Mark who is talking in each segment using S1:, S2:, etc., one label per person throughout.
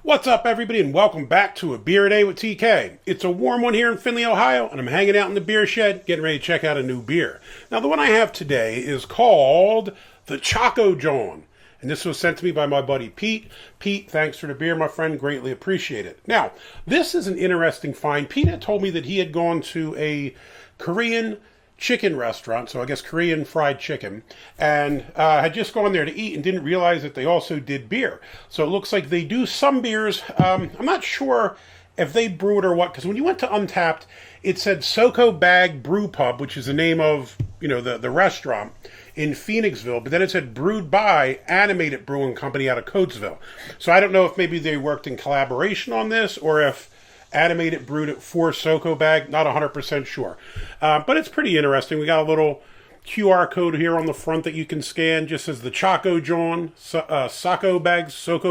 S1: What's up, everybody, and welcome back to A Beer a Day with TK. It's a warm one here in Findlay, Ohio, and I'm hanging out in the beer shed, getting ready to check out a new beer. Now, the one I have today is called the Choco Jawn, and this was sent to me by my buddy Pete. Pete, thanks for the beer, my friend. Greatly appreciate it. Now, this is an interesting find. Pete had told me that he had gone to a Korean chicken restaurant, so I guess Korean fried chicken, and had just gone there to eat and didn't realize that they also did beer. So it looks like they do some beers. I'm not sure if they brew it or what, because when you went to Untappd, it said SOKO Bag Brew Pub, which is the name of the restaurant in Phoenixville, but then it said brewed by Animated Brewing Company out of Coatesville. So I don't know if maybe they worked in collaboration on this, or if Animated brewed it for SOKO Bag, not 100% sure. But it's pretty interesting. We got a little QR code here on the front that you can scan. Just says the Choco Jawn, SOKO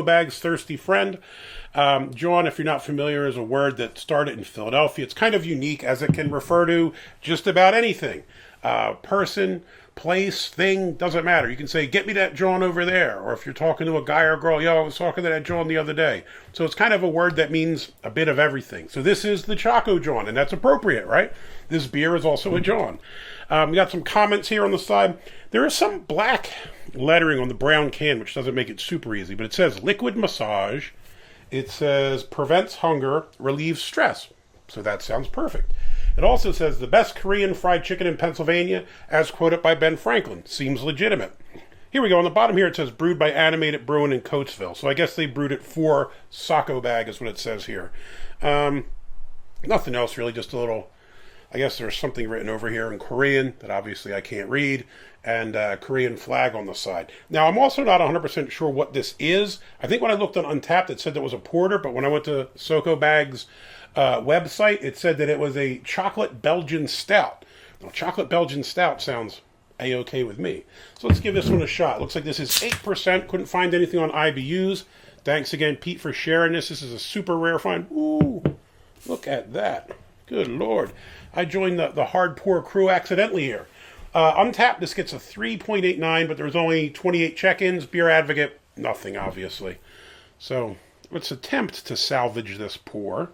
S1: Bag's thirsty friend. Jawn, if you're not familiar, is a word that started in Philadelphia. It's kind of unique as it can refer to just about anything. Person, place, thing, doesn't matter. You can say, get me that Jawn over there. Or if you're talking to a guy or girl, yo, I was talking to that Jawn the other day. So it's kind of a word that means a bit of everything. So this is the Choco Jawn, and that's appropriate, right? This beer is also a Jawn. We got some comments here on the side. There is some black lettering on the brown can, which doesn't make it super easy, but it says liquid massage. It says prevents hunger, relieves stress. So that sounds perfect. It also says the best Korean fried chicken in Pennsylvania, as quoted by Ben Franklin. Seems legitimate. Here we go. On the bottom here, it says brewed by Animated Brewing in Coatesville. So I guess they brewed it for SOKO Bag is what it says here. Nothing else really, just a little, I guess there's something written over here in Korean that obviously I can't read, and a Korean flag on the side. Now, I'm also not 100% sure what this is. I think when I looked on Untappd, it said that it was a porter, but when I went to SOKO Bag's website, it said that it was a chocolate Belgian stout. Now, chocolate Belgian stout sounds a-okay with me. So let's give this one a shot. Looks like this is 8%. Couldn't find anything on IBUs. Thanks again, Pete, for sharing this. This is a super rare find. Ooh, look at that. Good Lord. I joined the hardcore crew accidentally here. Untappd, this gets a 3.89, but there's only 28 check-ins. Beer Advocate, nothing, obviously. So let's attempt to salvage this pour.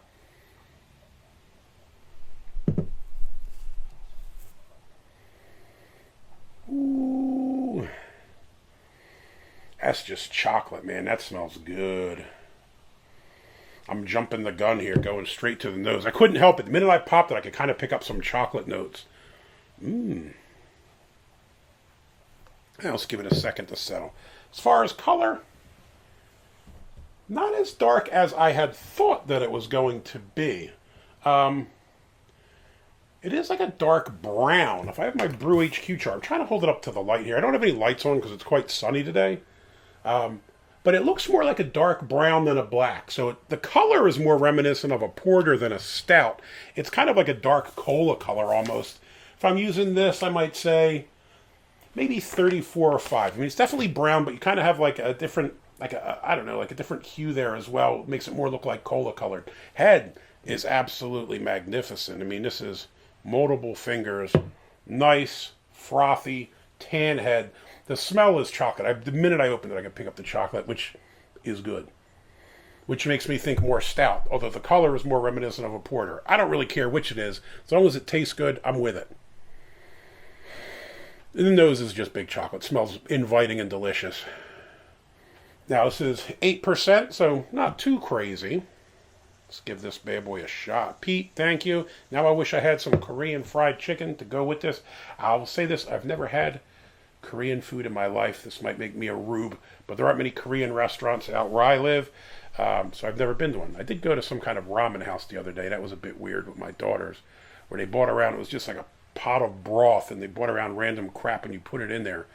S1: Ooh. That's just chocolate, man. That smells good. I'm jumping the gun here, going straight to the nose. I couldn't help it. The minute I popped it, I could kind of pick up some chocolate notes. Now let's give it a second to settle. As far as color, not as dark as I had thought that it was going to be. It is like a dark brown. If I have my Brew HQ chart, I'm trying to hold it up to the light here. I don't have any lights on because it's quite sunny today. But it looks more like a dark brown than a black. So the color is more reminiscent of a porter than a stout. It's kind of like a dark cola color almost. If I'm using this, I might say maybe 34 or 5. I mean, it's definitely brown, but you kind of have like a different, like a different hue there as well. It makes it more look like cola colored. Head is absolutely magnificent. I mean, this is multiple fingers, nice, frothy, tan head. The smell is chocolate. The minute I opened it, I could pick up the chocolate, which is good. Which makes me think more stout, although the color is more reminiscent of a porter. I don't really care which it is. As long as it tastes good, I'm with it. And the nose is just big chocolate. It smells inviting and delicious. Now, this is 8%, so not too crazy. Let's give this bad boy a shot. Pete, thank you. Now I wish I had some Korean fried chicken to go with this. I'll say this, I've never had Korean food in my life. This might make me a rube, but there aren't many Korean restaurants out where I live, so I've never been to one. I did go to some kind of ramen house the other day. That was a bit weird with my daughters, where they bought around, it was just like a pot of broth, and they bought around random crap, and you put it in there.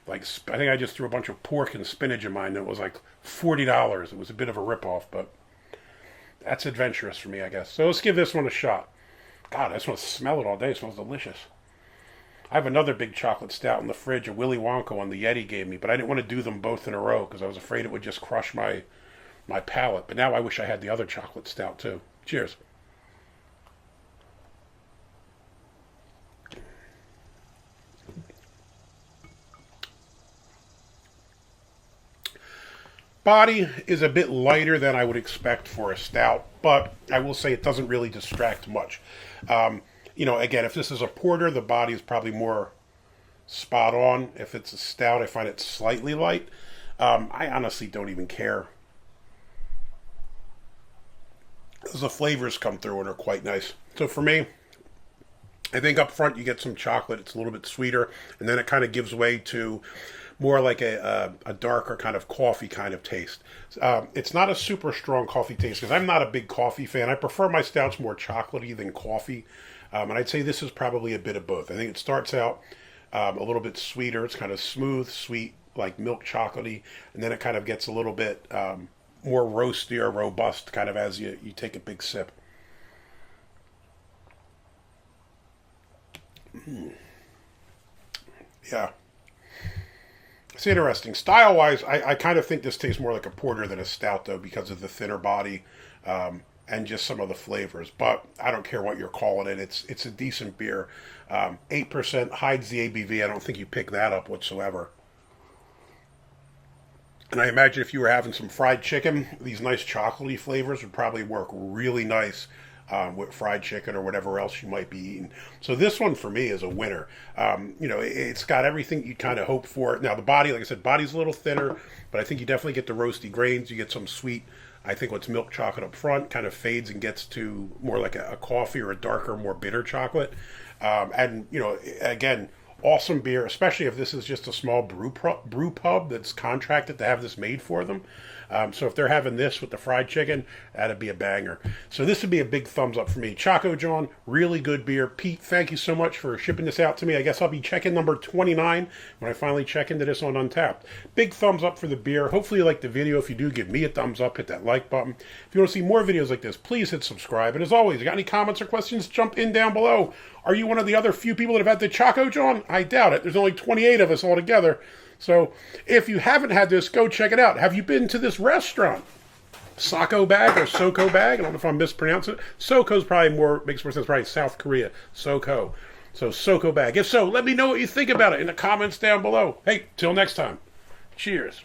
S1: Like, I think I just threw a bunch of pork and spinach in mine, and it was like $40. It was a bit of a ripoff, but that's adventurous for me, I guess. So let's give this one a shot. God, I just want to smell it all day. It smells delicious. I have another big chocolate stout in the fridge, a Willy Wonka one the Yeti gave me, but I didn't want to do them both in a row because I was afraid it would just crush my palate. But now I wish I had the other chocolate stout too. Cheers. Body is a bit lighter than I would expect for a stout, but I will say it doesn't really distract much. Again, if this is a porter, the body is probably more spot on. If it's a stout, I find it slightly light. I honestly don't even care. The flavors come through and are quite nice. So for me, I think up front you get some chocolate. It's a little bit sweeter, and then it kind of gives way to more like a darker kind of coffee kind of taste. It's not a super strong coffee taste because I'm not a big coffee fan. I prefer my stouts more chocolatey than coffee. And I'd say this is probably a bit of both. I think it starts out a little bit sweeter. It's kind of smooth, sweet, like milk chocolatey. And then it kind of gets a little bit more roasty or robust kind of as you take a big sip. Yeah. It's interesting. Style-wise, I kind of think this tastes more like a porter than a stout, though, because of the thinner body and just some of the flavors. But I don't care what you're calling it. It's a decent beer. 8% hides the ABV. I don't think you pick that up whatsoever. And I imagine if you were having some fried chicken, these nice chocolatey flavors would probably work really nice with fried chicken or whatever else you might be eating. So this one for me is a winner. It's got everything you kind of hope for. Now the body, like I said, body's a little thinner, but I think you definitely get the roasty grains. You get some sweet, I think what's milk chocolate up front kind of fades and gets to more like a coffee or a darker, more bitter chocolate. Again, awesome beer, especially if this is just a small brew pub that's contracted to have this made for them. So if they're having this with the fried chicken, that'd be a banger. So this would be a big thumbs up for me. Choco Jawn, really good beer. Pete, thank you so much for shipping this out to me. I guess I'll be checking number 29 when I finally check into this on Untappd. Big thumbs up for the beer. Hopefully you liked the video. If you do, give me a thumbs up. Hit that like button. If you want to see more videos like this, please hit subscribe. And as always, you got any comments or questions, jump in down below. Are you one of the other few people that have had the Choco Jawn? I doubt it. There's only 28 of us all together. So if you haven't had this, go check it out. Have you been to this restaurant? SOKO bag or SOKO bag? I don't know if I'm mispronouncing it. SOKO's probably makes more sense, probably South Korea. SOKO. So SOKO bag. If so, let me know what you think about it in the comments down below. Hey, till next time. Cheers.